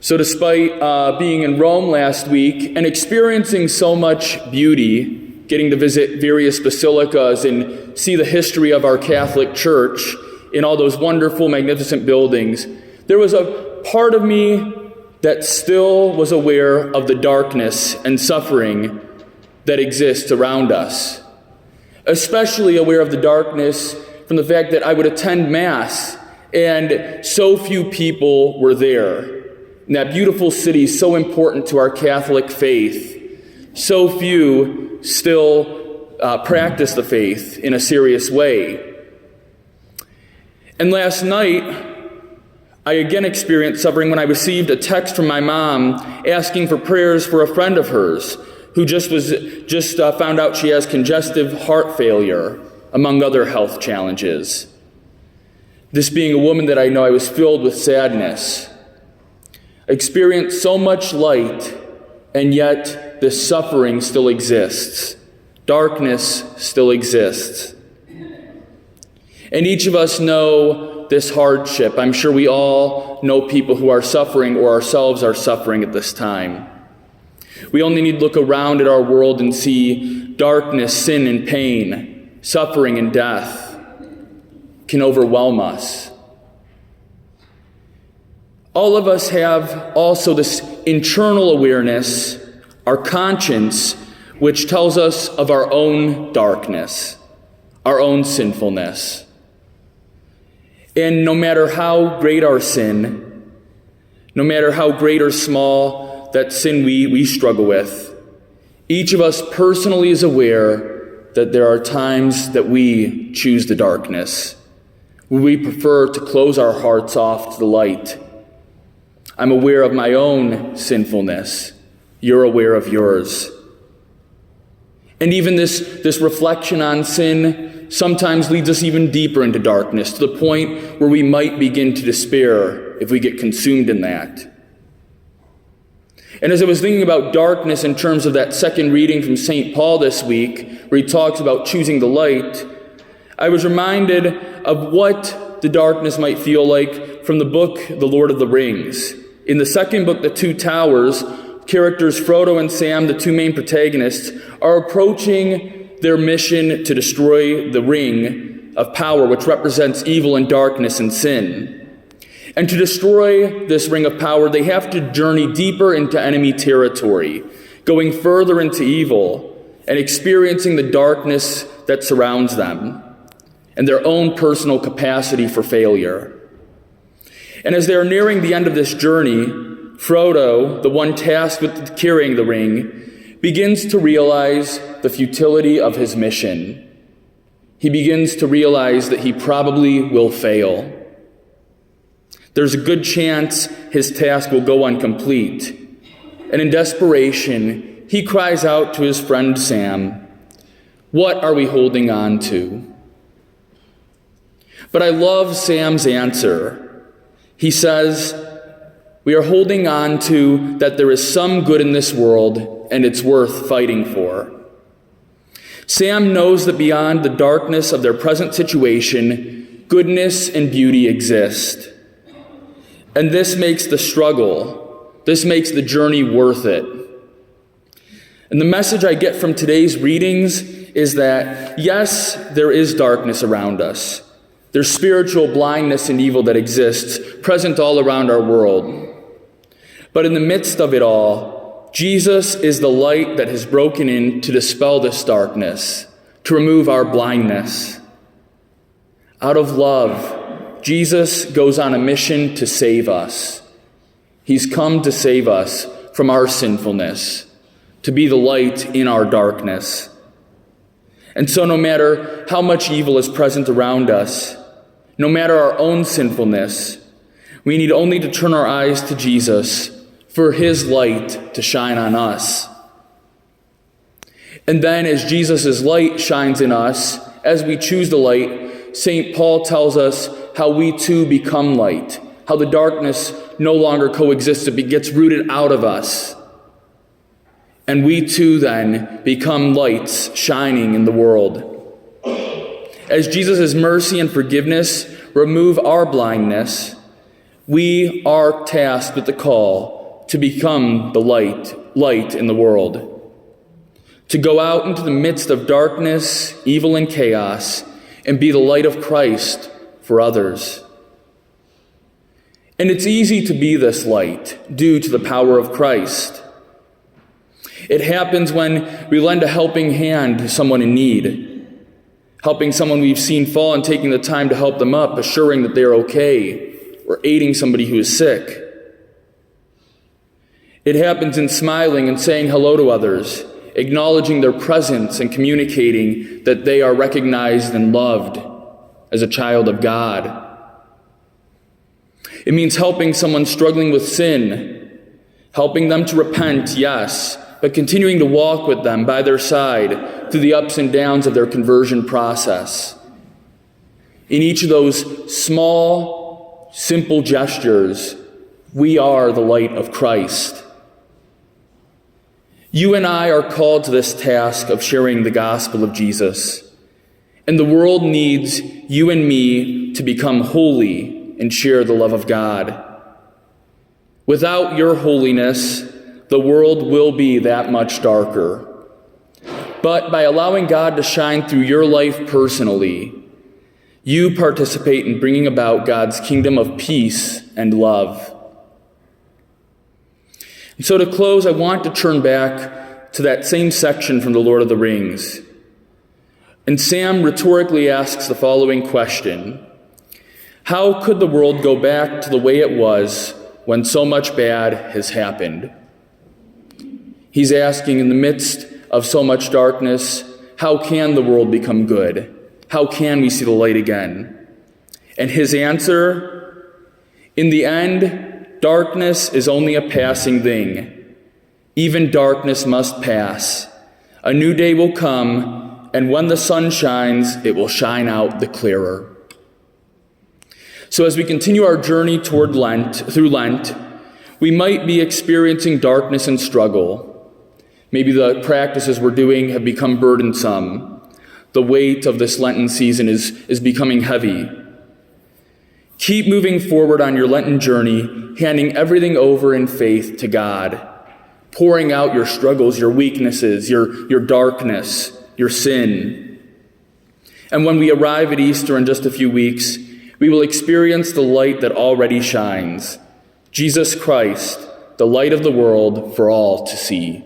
So despite being in Rome last week and experiencing so much beauty, getting to visit various basilicas and see the history of our Catholic Church in all those wonderful, magnificent buildings, there was a part of me that still was aware of the darkness and suffering that exists around us. Especially aware of the darkness from the fact that I would attend Mass and so few people were there. In that beautiful city, so important to our Catholic faith, so few still practice the faith in a serious way. And last night, I again experienced suffering when I received a text from my mom asking for prayers for a friend of hers who just found out she has congestive heart failure, among other health challenges. This being a woman that I know, I was filled with sadness. I experienced so much light, and yet this suffering still exists. Darkness still exists. And each of us know this hardship. I'm sure we all know people who are suffering or ourselves are suffering at this time. We only need to look around at our world and see darkness, sin, and pain, suffering, and death can overwhelm us. All of us have also this internal awareness, our conscience, which tells us of our own darkness, our own sinfulness. And no matter how great our sin, no matter how great or small that sin we struggle with, each of us personally is aware that there are times that we choose the darkness. We prefer to close our hearts off to the light. I'm aware of my own sinfulness. You're aware of yours. And even this reflection on sin sometimes leads us even deeper into darkness, to the point where we might begin to despair if we get consumed in that. And as I was thinking about darkness in terms of that second reading from St. Paul this week, where he talks about choosing the light, I was reminded of what the darkness might feel like from the book The Lord of the Rings. In the second book, The Two Towers, characters Frodo and Sam, the two main protagonists, are approaching their mission to destroy the ring of power, which represents evil and darkness and sin. And to destroy this ring of power, they have to journey deeper into enemy territory, going further into evil and experiencing the darkness that surrounds them and their own personal capacity for failure. And as they are nearing the end of this journey, Frodo, the one tasked with carrying the ring, begins to realize the futility of his mission. He begins to realize that he probably will fail. There's a good chance his task will go incomplete. And in desperation, he cries out to his friend Sam, "What are we holding on to?" But I love Sam's answer. He says, "We are holding on to that there is some good in this world, and it's worth fighting for." Sam knows that beyond the darkness of their present situation, goodness and beauty exist. And this makes the struggle, this makes the journey worth it. And the message I get from today's readings is that, yes, there is darkness around us. There's spiritual blindness and evil that exists, present all around our world. But in the midst of it all, Jesus is the light that has broken in to dispel this darkness, to remove our blindness. Out of love, Jesus goes on a mission to save us. He's come to save us from our sinfulness, to be the light in our darkness. And so no matter how much evil is present around us, no matter our own sinfulness, we need only to turn our eyes to Jesus for his light to shine on us. And then as Jesus' light shines in us, as we choose the light, St. Paul tells us how we too become light, how the darkness no longer coexists, it gets rooted out of us. And we too then become lights shining in the world. As Jesus' mercy and forgiveness remove our blindness, we are tasked with the call to become the light in the world, to go out into the midst of darkness, evil, and chaos, and be the light of Christ for others. And it's easy to be this light due to the power of Christ. It happens when we lend a helping hand to someone in need, helping someone we've seen fall and taking the time to help them up, assuring that they're okay, or aiding somebody who is sick. It happens in smiling and saying hello to others, acknowledging their presence and communicating that they are recognized and loved as a child of God. It means helping someone struggling with sin, helping them to repent, yes, but continuing to walk with them by their side through the ups and downs of their conversion process. In each of those small, simple gestures, we are the light of Christ. You and I are called to this task of sharing the gospel of Jesus. And the world needs you and me to become holy and share the love of God. Without your holiness, the world will be that much darker. But by allowing God to shine through your life personally, you participate in bringing about God's kingdom of peace and love. And so to close, I want to turn back to that same section from The Lord of the Rings. And Sam rhetorically asks the following question: how could the world go back to the way it was when so much bad has happened? He's asking, in the midst of so much darkness, how can the world become good? How can we see the light again? And his answer: in the end, darkness is only a passing thing. Even darkness must pass. A new day will come, and when the sun shines, it will shine out the clearer. So as we continue our journey through Lent, we might be experiencing darkness and struggle. Maybe the practices we're doing have become burdensome. The weight of this Lenten season is becoming heavy. Keep moving forward on your Lenten journey, handing everything over in faith to God, pouring out your struggles, your weaknesses, your darkness, your sin. And when we arrive at Easter in just a few weeks, we will experience the light that already shines, Jesus Christ, the light of the world for all to see.